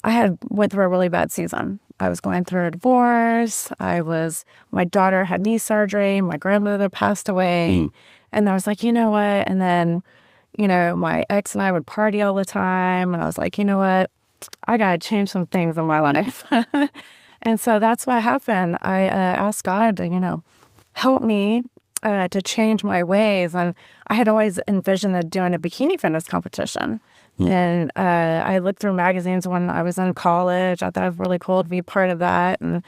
I had went through a really bad season. I was going through a divorce. My daughter had knee surgery. My grandmother passed away. And I was like, you know what? And then, my ex and I would party all the time. And I was like, you know what? I got to change some things in my life. And so that's what happened. I asked God to, help me to change my ways. And I had always envisioned doing a bikini fitness competition. And I looked through magazines when I was in college. I thought it was really cool to be part of that. And,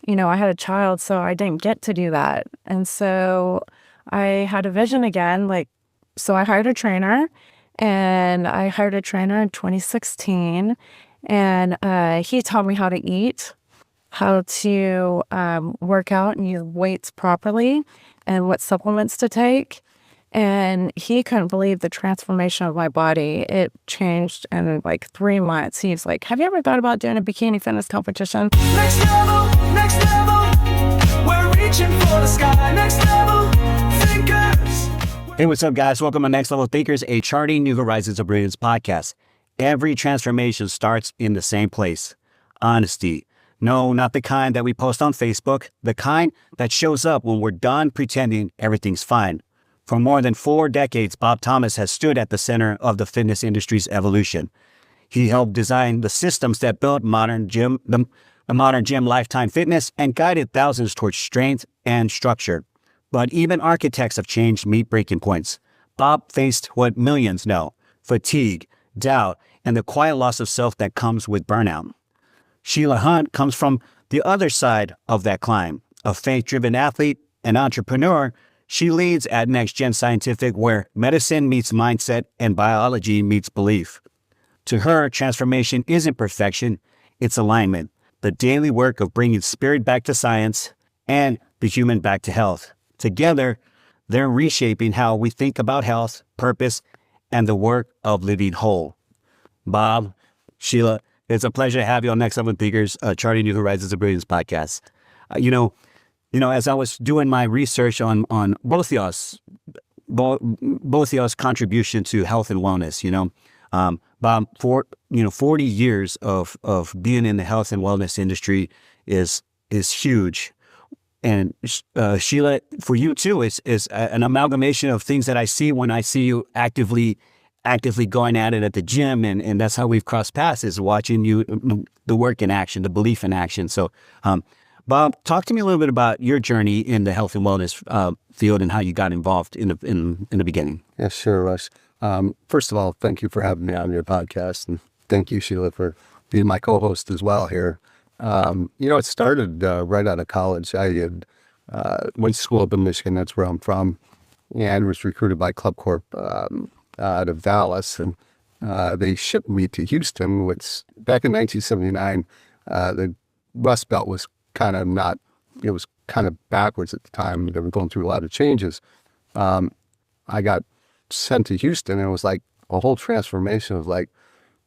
I had a child, so I didn't get to do that. And so I had a vision again. So I hired a trainer. And I hired a trainer in 2016. And he taught me how to eat, how to work out and use weights properly, and what supplements to take. And he couldn't believe the transformation of my body. It changed in 3 months. He's like, have you ever thought about doing a bikini fitness competition? Next level, we're reaching for the sky. Next level, thinkers. Hey, what's up, guys? Welcome to Next Level Thinkers, a charting new horizons of brilliance podcast. Every transformation starts in the same place: honesty. No, not the kind that we post on Facebook, the kind that shows up when we're done pretending everything's fine. For more than 4 decades, Bob Thomas has stood at the center of the fitness industry's evolution. He helped design the systems that built the modern gym Lifetime Fitness and guided thousands towards strength and structure. But even architects have changed meet breaking points. Bob faced what millions know: fatigue, doubt, and the quiet loss of self that comes with burnout. Sheila Hunt comes from the other side of that climb. A faith-driven athlete and entrepreneur, she leads at Next Gen Scientific, where medicine meets mindset and biology meets belief. To her, transformation isn't perfection, it's alignment, the daily work of bringing spirit back to science and the human back to health. Together, they're reshaping how we think about health, purpose, and the work of living whole. Bob, Sheila, it's a pleasure to have you on Next Level Thinkers, Charting New Horizons of Brilliance podcast. As I was doing my research on both y'all's contribution to health and wellness, Bob, 40 years of being in the health and wellness industry is huge. And Sheila, for you too, is an amalgamation of things that I see when I see you actively going at it at the gym, and that's how we've crossed paths, is watching you, the work in action, the belief in action. So, Bob, talk to me a little bit about your journey in the health and wellness field and how you got involved in the beginning. Yeah, sure, Russ. First of all, thank you for having me on your podcast, and thank you, Sheila, for being my co-host as well here. It started right out of college. I had went to school up in Michigan. That's where I'm from, and was recruited by Club Corp out of Dallas, and they shipped me to Houston, which back in 1979, the Rust Belt was kind of backwards at the time. They were going through a lot of changes. I got sent to Houston, and it was like a whole transformation. It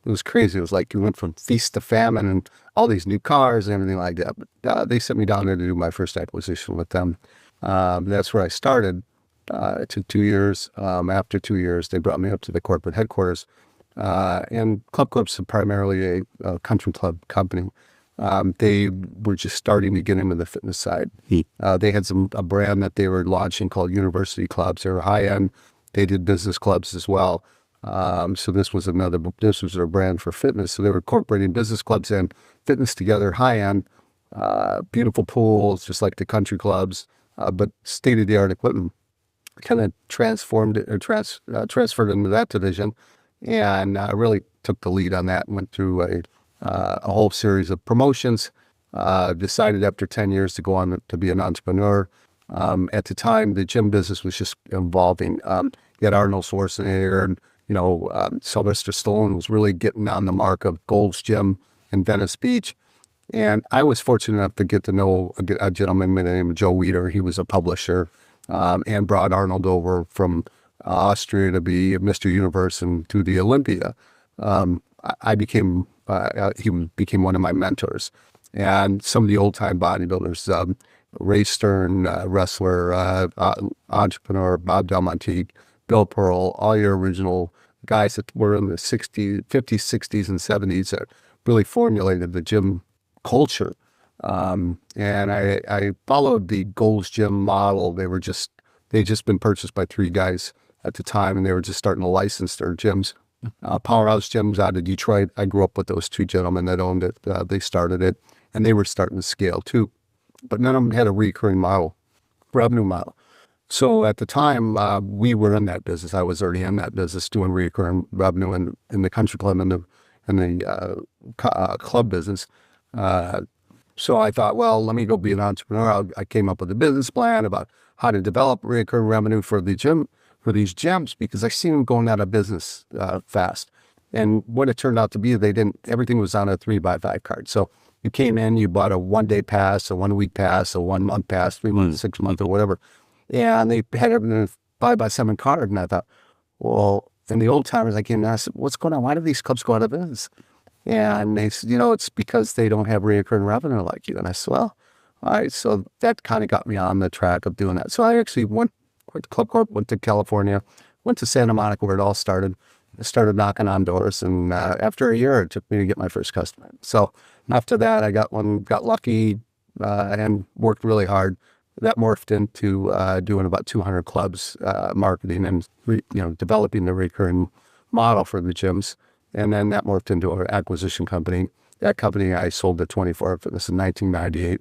was crazy. It was like you went from feast to famine and all these new cars and everything like that. But they sent me down there to do my first acquisition with them. That's where I started. It took 2 years. After 2 years, they brought me up to the corporate headquarters. And Club Corp's primarily a country club company. They were just starting to get into the fitness side. They had a brand that they were launching called University Clubs. They were high-end. They did business clubs as well. So this was their brand for fitness. So they were incorporating business clubs and fitness together, high-end, beautiful pools, just like the country clubs, but state-of-the-art equipment. Kind of transformed it, or transferred into that division, and really took the lead on that and went through a whole series of promotions. Decided after 10 years to go on to be an entrepreneur. At the time, the gym business was just evolving. You had Arnold Schwarzenegger and Sylvester Stallone was really getting on the mark of Gold's Gym in Venice Beach. And I was fortunate enough to get to know a gentleman named Joe Weider. He was a publisher. And brought Arnold over from Austria to be Mr. Universe and to the Olympia. He became one of my mentors. And some of the old time bodybuilders, Ray Stern, wrestler, entrepreneur, Bob Del Monte, Bill Pearl, all your original guys that were in the 50s, 60s, and 70s that really formulated the gym culture. And I followed the Gold's Gym model. They'd just been purchased by three guys at the time, and they were just starting to license their gyms. Powerhouse Gyms out of Detroit. I grew up with those two gentlemen that owned it. They started it, and they were starting to scale too. But none of them had a recurring model, revenue model. So at the time, we were in that business. I was already in that business doing recurring revenue in the country club and the club business. So I thought, well, let me go be an entrepreneur. I came up with a business plan about how to develop recurring revenue for these gyms, because I seen them going out of business fast. And what it turned out to be, everything was on a 3x5 card. So you came in, you bought a 1-day pass, a 1-week pass, a 1-month pass, 3 months, 6 months, or whatever. Yeah, and they had it in a 5x7 card. And I thought, well, and the old timers, I came and I said, what's going on? Why do these clubs go out of business? Yeah, and they said, it's because they don't have recurring revenue like you. And I said, well, all right. So that kind of got me on the track of doing that. So I actually went to Club Corp, went to California, went to Santa Monica where it all started. I started knocking on doors, and after a year, it took me to get my first customer. So after that, I got lucky, and worked really hard. That morphed into doing about 200 clubs, marketing and developing the recurring model for the gyms. And then that morphed into an acquisition company. That company I sold to 24 Fitness in 1998.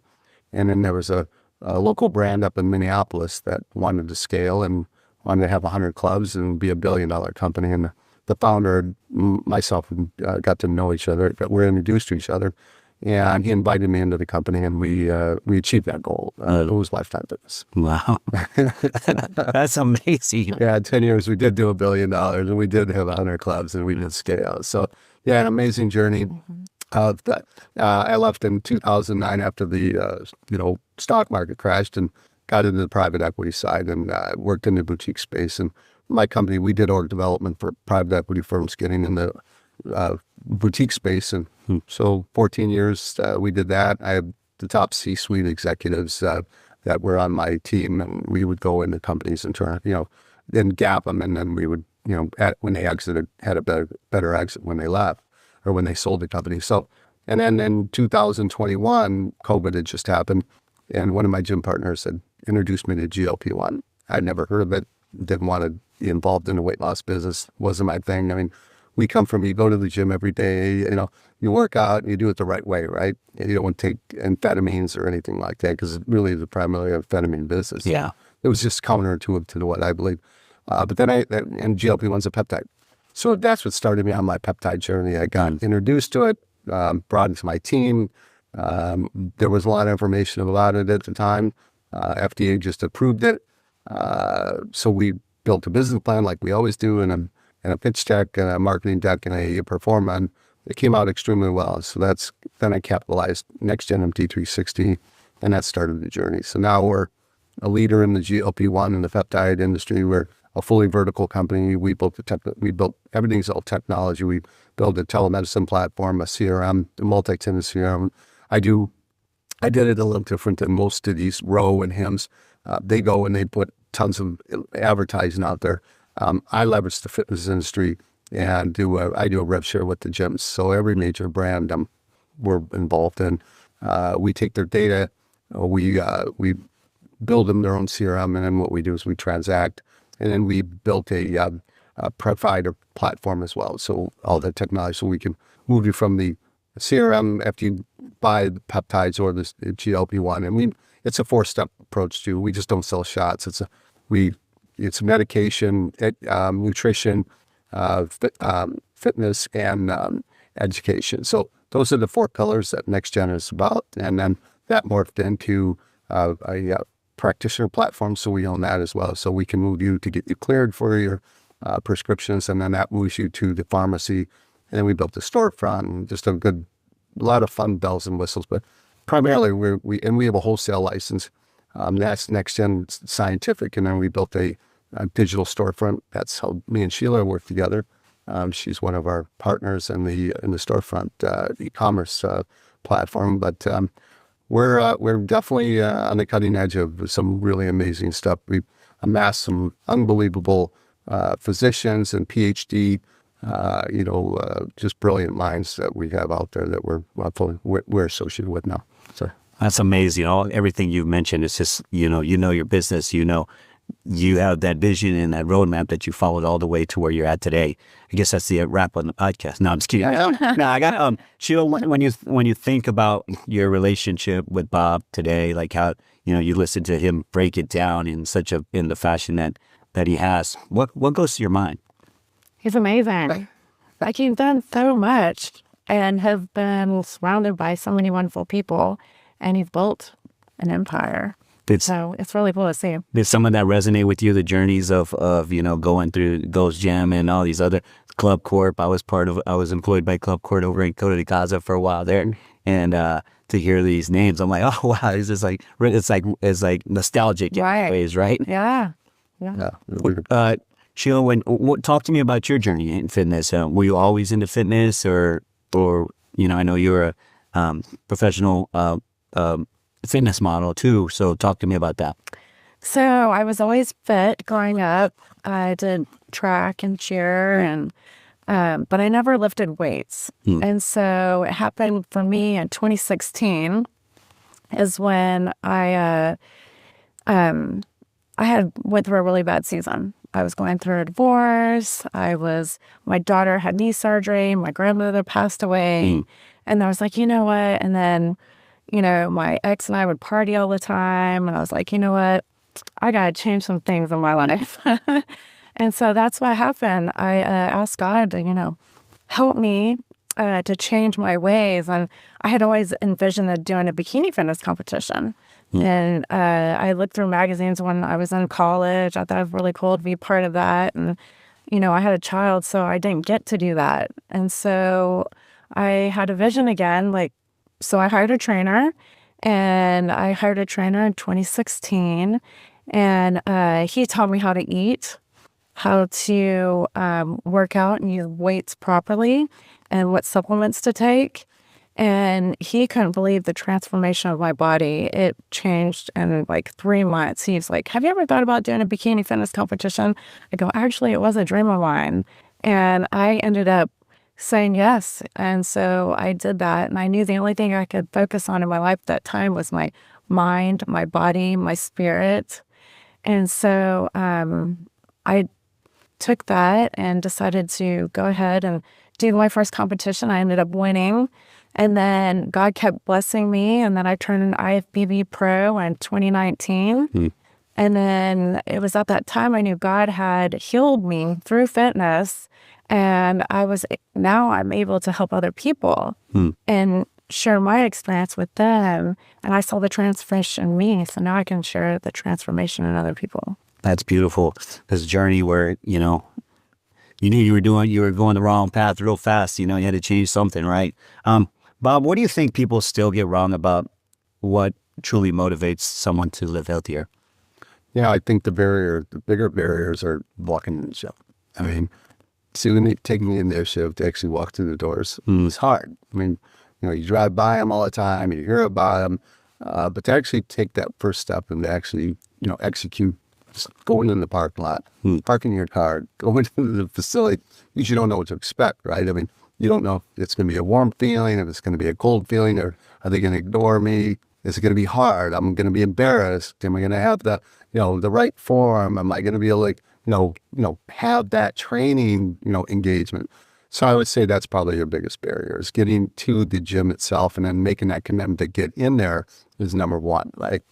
And then there was a local brand up in Minneapolis that wanted to scale and wanted to have 100 clubs and be $1 billion company. And the founder, myself, got to know each other. We were introduced to each other. And he invited me into the company, and we achieved that goal. It was Lifetime Fitness. Wow. That's amazing. Yeah, 10 years, we did do $1 billion, and we did have 100 clubs, and we did scale. So, yeah, an amazing journey. I left in 2009 after the stock market crashed, and got into the private equity side, and worked in the boutique space. And my company, we did org development for private equity firms getting in the boutique space. And so 14 years we did that. I had the top C-suite executives that were on my team, and we would go into companies and then gap them, and then we would, when they exited, had a better exit when they left or when they sold the company. So, and then in 2021, COVID had just happened, and one of my gym partners had introduced me to GLP-1. I'd never heard of it, didn't want to be involved in the weight loss business, wasn't my thing. I mean, you go to the gym every day, you work out and you do it the right way, right? And you don't want to take amphetamines or anything like that, because it's really the primarily amphetamine business. Yeah. It was just counterintuitive to what I believe. But then and GLP-1's a peptide. So that's what started me on my peptide journey. I got introduced to it, brought into my team. There was a lot of information about it at the time. FDA just approved it. So we built a business plan like we always do, and a pitch deck and a marketing deck and a perform on. It came out extremely well. So then I capitalized Next Gen MT360, and that started the journey. So now we're a leader in the GLP-1 and the peptide industry. We're a fully vertical company. We built everything's all technology. We built a telemedicine platform, a CRM, a multi-tenant CRM. I did it a little different than most of these Row and Hims. They go and they put tons of advertising out there. I leverage the fitness industry and I do a rev share with the gyms. So every major brand we're involved in, we take their data, we build them their own CRM, and then what we do is we transact, and then we built a provider platform as well. So all the technology, so we can move you from the CRM after you buy the peptides or the GLP-1, and it's a 4-step approach too. We just don't sell shots. It's medication, nutrition, fitness, and education. So those are the 4 pillars that Next Gen is about. And then that morphed into a practitioner platform. So we own that as well. So we can move you to get you cleared for your prescriptions. And then that moves you to the pharmacy. And then we built the storefront, and just a lot of fun bells and whistles. But primarily we have a wholesale license. That's Next Gen Scientific. And then we built a digital storefront. That's how me and Sheila work together. She's one of our partners in the storefront e-commerce platform. But we're definitely on the cutting edge of some really amazing stuff. We've amassed some unbelievable physicians and PhD just brilliant minds that we have out there that we're associated with now. So That's amazing. Everything you've mentioned is just, you know your business, you have that vision and that roadmap that you followed all the way to where you're at today. I guess that's the wrap on the podcast. No, I'm just kidding. No, I got, Sheila, when you think about your relationship with Bob today, like how, you listen to him break it down in the fashion that he has, what goes to your mind? He's amazing. Like, he's done so much and has been surrounded by so many wonderful people, and he's built an empire. So it's really cool to see. Did some of that resonate with you? The journeys of going through Ghost Gym and all these other Club Corp. I was employed by Club Corp over in Costa de Caza for a while there, and to hear these names, I'm like, oh wow, it's like nostalgic in ways, right? Yeah. Sheila, talk to me about your journey in fitness. Were you always into fitness, or I know you're a professional fitness model too, so talk to me about that. So I was always fit growing up. I did track and cheer, and but I never lifted weights. And so it happened for me in 2016 is when I had went through a really bad season. I was going through a divorce. My daughter had knee surgery. My grandmother passed away. And I was like, you know what? And then, my ex and I would party all the time. And I was like, you know what? I got to change some things in my life. And so that's what happened. I asked God to, help me to change my ways. And I had always envisioned doing a bikini fitness competition. And I looked through magazines when I was in college. I thought it was really cool to be part of that. And, I had a child, so I didn't get to do that. And so I had a vision again, so I hired a trainer, and I hired a trainer in 2016. And he taught me how to eat, how to work out and use weights properly, and what supplements to take. And he couldn't believe the transformation of my body. It changed in 3 months. He's like, have you ever thought about doing a bikini fitness competition? I go, actually, it was a dream of mine. And I ended up saying yes. And so I did that. And I knew the only thing I could focus on in my life at that time was my mind, my body, my spirit. And so I took that and decided to go ahead and do my first competition. I ended up winning. And then God kept blessing me. And then I turned an IFBB Pro in 2019. And then it was at that time I knew God had healed me through fitness. And now I'm able to help other people and share my experience with them. And I saw the transformation in me. So now I can share the transformation in other people. That's beautiful. This journey where, you knew you were going the wrong path real fast. You had to change something, right? Bob, what do you think people still get wrong about what truly motivates someone to live healthier? Yeah, I think the bigger barriers are walking in the show. I mean, taking the initiative to actually walk through the doors is hard. I mean, you drive by them all the time, you hear about them, but to actually take that first step and to actually, execute, just going in the parking lot, parking your car, going into the facility, because you don't know what to expect, right? I mean, you don't know if it's going to be a warm feeling, if it's going to be a cold feeling, or are they going to ignore me? Is it going to be hard? I'm going to be embarrassed. Am I going to have the right form? Am I going to be able to, have that training, engagement? So I would say that's probably your biggest barrier, is getting to the gym itself and then making that commitment to get in there is number one.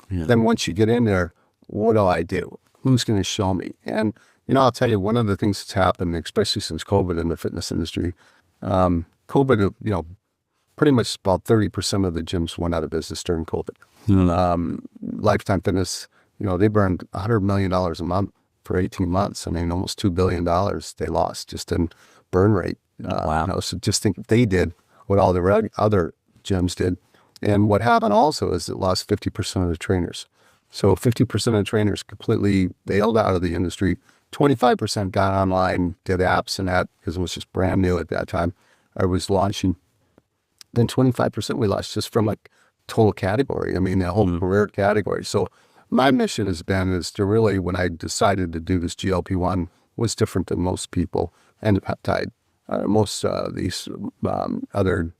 Then once you get in there, what do I do? Who's going to show me? And, I'll tell you, one of the things that's happened, especially since COVID in the fitness industry, COVID, pretty much about 30% of the gyms went out of business during COVID. Lifetime Fitness, they burned $100 million a month for 18 months. I mean, almost $2 billion they lost just in burn rate. Wow. So just think if they did what all the other gyms did. And what happened also is it lost 50% of the trainers. So 50% of the trainers completely bailed out of the industry. 25% got online, did apps and that, because it was just brand new at that time. I was launching. Then 25% we lost just from total category. I mean, the whole career category. So my mission is to really, when I decided to do this GLP-1, was different than most people, and the peptide. most these other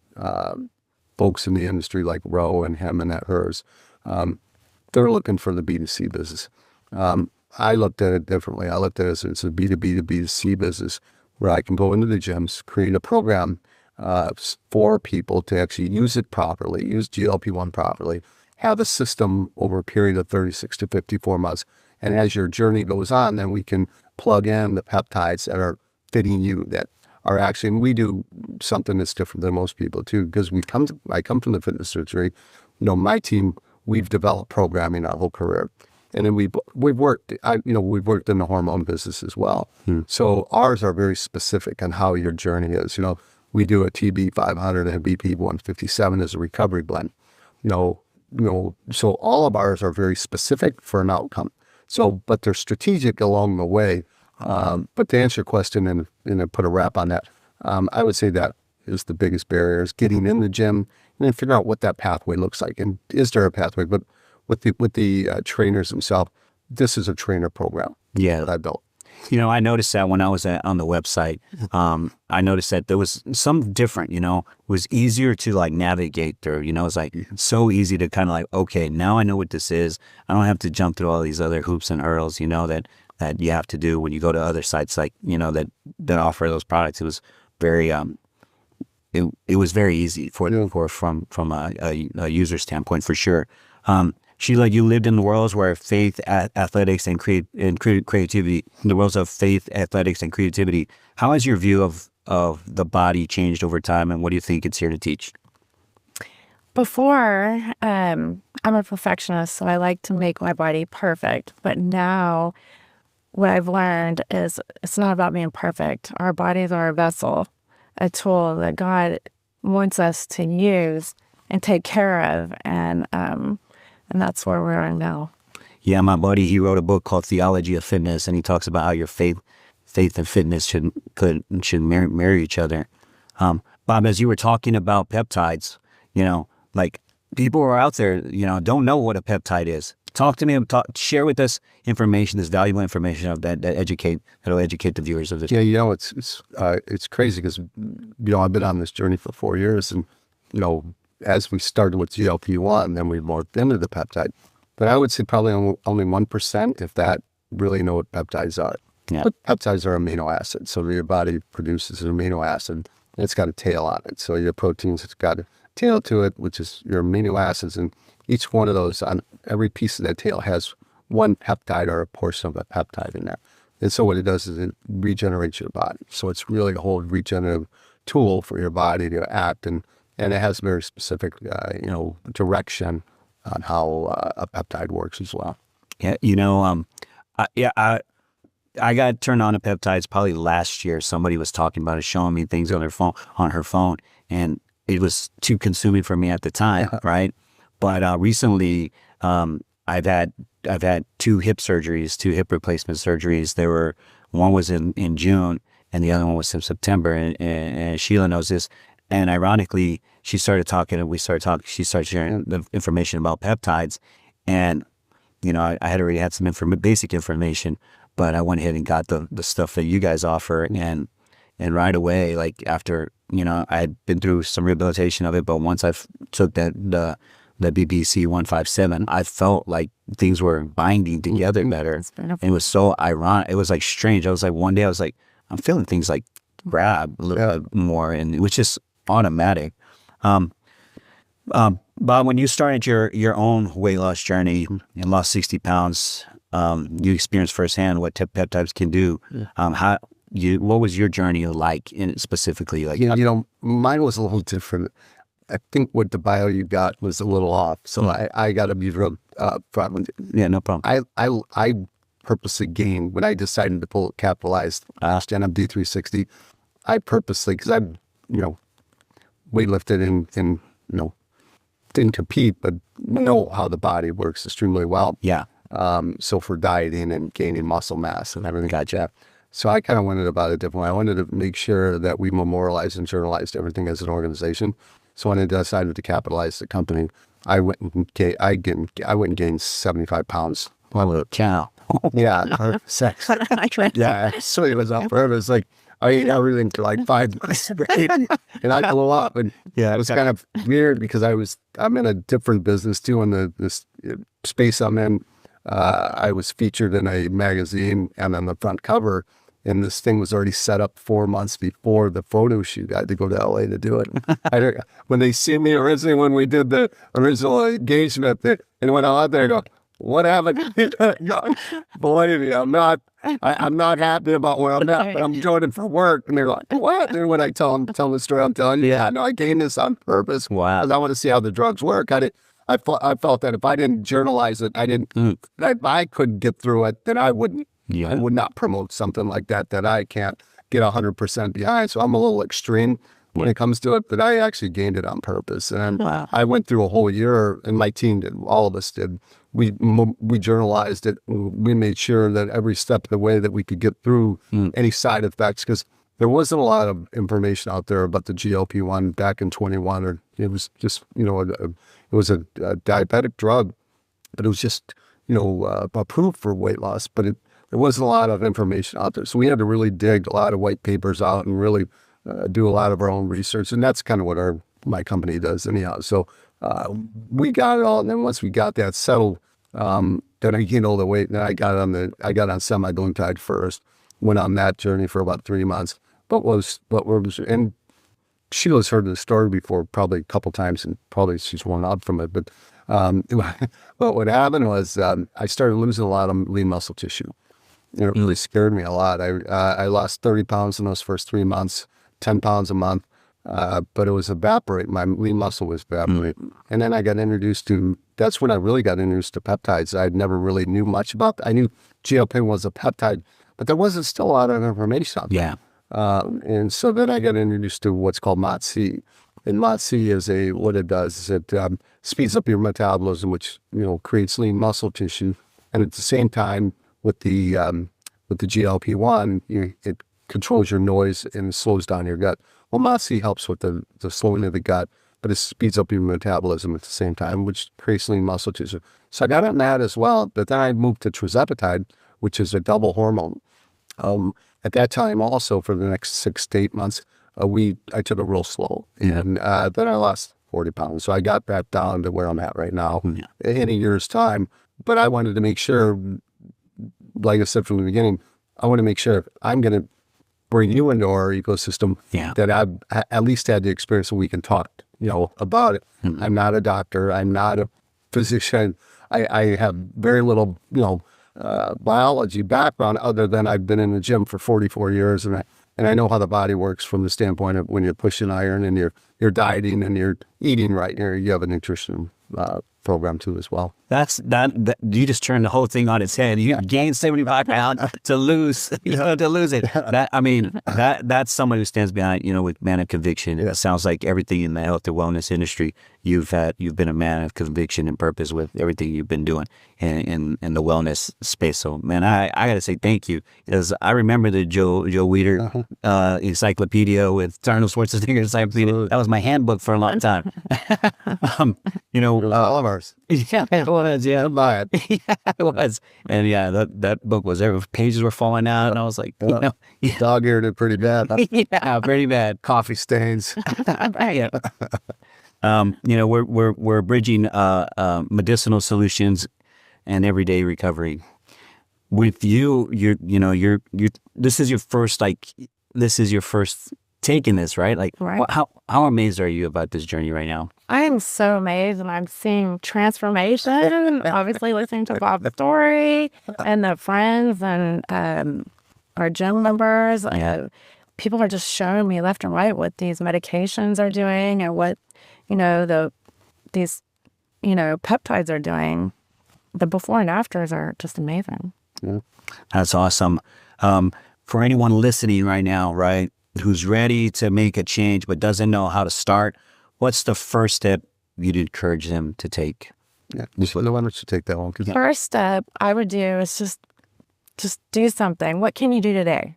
folks in the industry like Rowe and him and at hers, they're looking for the B2C business. I looked at it differently. I looked at it as a B2B to B2C business where I can go into the gyms, create a program for people to actually use it properly, use GLP-1 properly, have a system over a period of 36 to 54 months. And as your journey goes on, then we can plug in the peptides that are fitting you, that are actually, and we do something that's different than most people too, because I come from the fitness surgery. My team, we've developed programming our whole career. And then we've worked in the hormone business as well. So ours are very specific on how your journey is. We do a TB 500 and a BP 157 as a recovery blend. So all of ours are very specific for an outcome. So, but they're strategic along the way. But to answer your question and put a wrap on that, I would say that is the biggest barrier, is getting in the gym and then figure out what that pathway looks like. And is there a pathway? But with the trainers themselves, this is a trainer program that I built. I noticed that when I was on the website, I noticed that there was some different, it was easier to like navigate through, it's like so easy to kind of like, okay, now I know what this is. I don't have to jump through all these other hoops and hurdles, that you have to do when you go to other sites like, that offer those products. It was very, it was very easy from a user standpoint for sure. Sheila, you lived in the worlds where faith, athletics, and creativity, in the worlds of faith, athletics, and creativity. How has your view of the body changed over time, and what do you think it's here to teach? Before, I'm a perfectionist, so I like to make my body perfect. But now what I've learned is it's not about being perfect. Our bodies are a vessel, a tool that God wants us to use and take care of. And that's where we are now. Yeah, my buddy, he wrote a book called Theology of Fitness, and he talks about how your faith and fitness should marry each other. Bob, as you were talking about peptides, like people who are out there, don't know what a peptide is. Talk to me. Share with us information, this valuable information that'll educate the viewers of this. Yeah, it's crazy because I've been on this journey for 4 years, and as we started with GLP-1, then we morphed into the peptide. But I would say probably only 1%, if that, really know what peptides are. Yeah. But peptides are amino acids. So your body produces an amino acid, and it's got a tail on it. So your proteins, it's got a tail to it, which is your amino acids. And each one of those, on every piece of that tail, has one peptide or a portion of a peptide in there. And so what it does is it regenerates your body. So it's really a whole regenerative tool for your body to act, and it has very specific, direction on how a peptide works as well. Yeah, I got turned on to peptides probably last year. Somebody was talking about it, showing me things on her phone, and it was too consuming for me at the time, right? But recently, I've had 2 hip surgeries, 2 hip replacement surgeries. One was in June, and the other one was in September. And Sheila knows this. And ironically, she started talking, and we started talking. She started sharing the information about peptides, and I had already had some basic information, but I went ahead and got the stuff that you guys offer, and right away, like after I had been through some rehabilitation of it, but once I took the BBC 157, I felt like things were binding together better. And it was so ironic. It was like strange. I was like, one day I was like, I'm feeling things like grab a little bit more, and it was just automatic. Bob, when you started your own weight loss journey and lost 60 pounds, you experienced firsthand what peptides can do. What was your journey like, specifically? Like, mine was a little different. I think what the bio you got was a little off, so I got to be real front with it. Yeah, no problem. I purposely gained when I decided to capitalize stand up D360. I purposely, because I weightlifted and didn't compete, but know how the body works extremely well. Yeah. So for dieting and gaining muscle mass and everything. Gotcha. So I kind of went about it differently. I wanted to make sure that we memorialized and journalized everything as an organization. So when I decided to capitalize the company, I went and gained 75 pounds. What a little cow. Yeah. Sex. Yeah. So it was up for it. It was like, I ate everything for like 5 months straight, and I blew up. And it was kind of weird because I'm in a different business too. In this space I'm in, I was featured in a magazine and on the front cover. And this thing was already set up 4 months before the photo shoot. I had to go to LA to do it. When they see me originally, when we did the original engagement, and when I out there, I go, "What happened?" Believe me, I'm not happy about where I'm at, but I'm doing it for work. And they're like, "What?" And when I tell them the story, I'm telling you, no, I gained this on purpose. Wow. 'Cause I want to see how the drugs work. I felt that if I didn't journalize it, if I couldn't get through it, then I wouldn't. Yeah. I would not promote something like that I can't get 100% behind. So I'm a little extreme when it comes to it, but I actually gained it on purpose. And I went through a whole year, and my team did, all of us did. We journalized it. We made sure that every step of the way that we could get through any side effects, because there wasn't a lot of information out there about the GLP-1 back in 21, or it was just, it was a diabetic drug, but it was just, approved for weight loss, but there wasn't a lot of information out there. So we had to really dig a lot of white papers out and really do a lot of our own research. And that's kind of what my company does anyhow. So we got it all. And then once we got that settled, then I gained all the weight. And then I got on semaglutide first, went on that journey for about 3 months. And Sheila's heard the story before, probably a couple times, and probably she's worn out from it. But what happened was I started losing a lot of lean muscle tissue. It really scared me a lot. I lost 30 pounds in those first 3 months, 10 pounds a month, but it was evaporating. My lean muscle was evaporating. And then I got introduced to, that's when I really got introduced to peptides. I never really knew much about them. I knew GLP was a peptide, but there wasn't still a lot of information on them. And so then I got introduced to what's called MOTS-C. And MOTS-C is what it does is it speeds up your metabolism, which, creates lean muscle tissue. And at the same time, with the GLP-1, it controls your noise and slows down your gut. Well, MOTS-C helps with the slowing of the gut, but it speeds up your metabolism at the same time, which creates lean muscle tissue. So I got on that as well, but then I moved to tirzepatide, which is a double hormone. At that time, also for the next 6 to 8 months, I took it real slow, and then I lost 40 pounds. So I got back down to where I'm at right now in a year's time. But I wanted to make sure, like I said from the beginning, I want to make sure if I'm going to bring you into our ecosystem, that I've at least had the experience so we can talk, about it. I'm not a doctor. I'm not a physician. I have very little, biology background other than I've been in the gym for 44 years, and I know how the body works from the standpoint of when you're pushing iron and you're dieting and you're eating right. You have a nutrition program too as well. That you just turned the whole thing on its head. You gained 75 pounds to lose, to lose it. That's someone who stands behind, with man of conviction. It sounds like everything in the health and wellness industry, you've been a man of conviction and purpose with everything you've been doing in the wellness space. So, man, I got to say thank you, because I remember the Joe Weider encyclopedia with Arnold Schwarzenegger encyclopedia. That was my handbook for a long time. All of ours. Yeah, it was. Yeah, Buy it. yeah, it was. And that book was there. Pages were falling out, and I was like, Dog-eared it pretty bad. Yeah, pretty bad. Coffee stains. Yeah. We're bridging medicinal solutions and everyday recovery. With you, this is your first take in this, right? Like, Right. How amazed are you about this journey right now? I am so amazed, and I'm seeing transformation. Obviously, listening to Bob's story and the friends and our gym members. People are just showing me left and right what these medications are doing and what these peptides are doing. The before and afters are just amazing. Yeah. That's awesome. For anyone listening right now, right, who's ready to make a change but doesn't know how to start, what's the first step you'd encourage them to take? Yeah, why don't you take that one? First step I would do is just do something. What can you do today?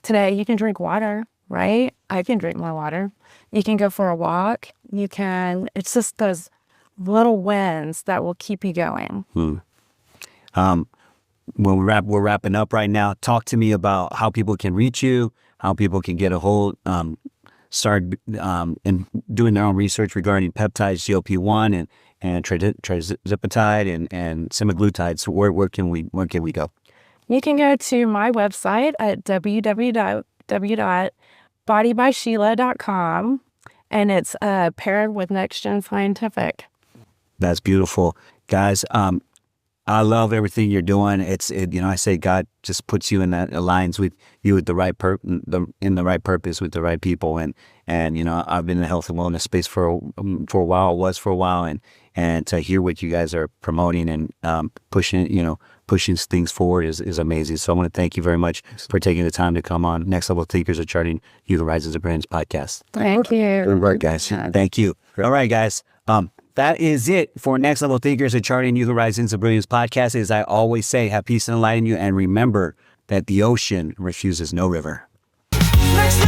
Today you can drink water, right? I can drink more water. You can go for a walk. It's just those little wins that will keep you going. We're wrapping up right now. Talk to me about how people can reach you, how people can get a hold, start in doing their own research regarding peptides, GLP-1 and trizipatide and semaglutide. So where can we go? You can go to my website at www.bodybysheila.com, and it's paired with Next Gen Scientific. That's beautiful, guys. I love everything you're doing. I say God just puts you in that, aligns with you with the right in the right purpose with the right people. And I've been in the health and wellness space for a while, and to hear what you guys are promoting and pushing things forward is amazing. So I want to thank you very much for taking the time to come on Next Level Thinkers of Charting New Horizons of Brilliance podcast. Thank you. Right, Guys, thank you. All right, guys. That is it for Next Level Thinkers of Charting New Horizons of Brilliance podcast. As I always say, have peace and light in you, and remember that the ocean refuses no river. Next level.